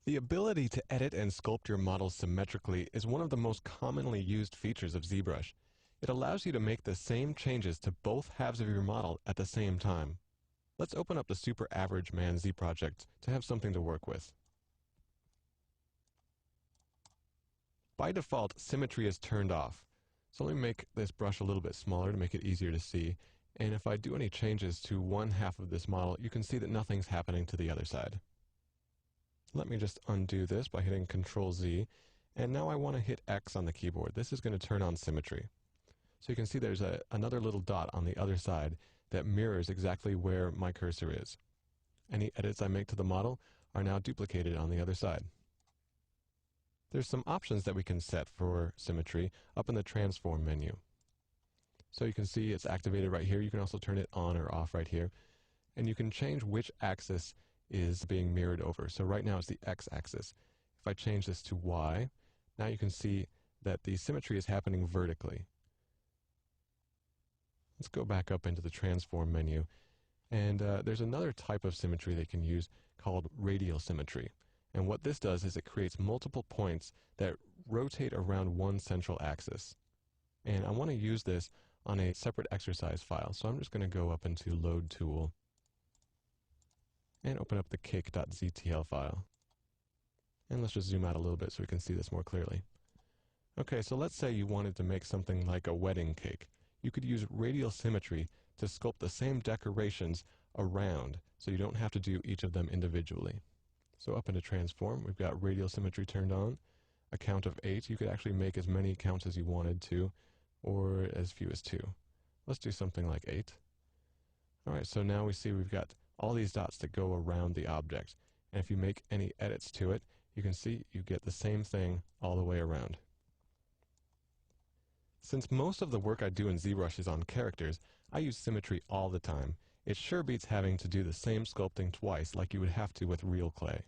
The ability to edit and sculpt your models symmetrically is one of the most commonly used features of ZBrush. It allows you to make the same changes to both halves of your model at the same time. Let's open up the Super Average Man Z project to have something to work with. By default, symmetry is turned off. So let me make this brush a little bit smaller to make it easier to see. And if I do any changes to one half of this model, you can see that nothing's happening to the other side. Let me just undo this by hitting Ctrl Z. And now I want to hit X on the keyboard. This is going to turn on symmetry. So you can see there's another little dot on the other side that mirrors exactly where my cursor is. Any edits I make to the model are now duplicated on the other side. There's some options that we can set for symmetry up in the Transform menu. So you can see it's activated right here. You can also turn it on or off right here. And you can change which axis is being mirrored over. So right now it's the X-axis. If I change this to Y, now you can see that the symmetry is happening vertically. Let's go back up into the Transform menu. And there's another type of symmetry they can use called radial symmetry. And what this does is it creates multiple points that rotate around one central axis. And I want to use this on a separate exercise file. So I'm just going to go up into Load Tool and open up the cake.ztl file. And let's just zoom out a little bit so we can see this more clearly. Okay, so let's say you wanted to make something like a wedding cake. You could use radial symmetry to sculpt the same decorations around, so you don't have to do each of them individually. So up into Transform, we've got radial symmetry turned on. A count of 8. You could actually make as many counts as you wanted to, or as few as 2. Let's do something like 8. Alright, so now we see we've got all these dots that go around the object. And if you make any edits to it, you can see you get the same thing all the way around. Since most of the work I do in ZBrush is on characters, I use symmetry all the time. It sure beats having to do the same sculpting twice like you would have to with real clay.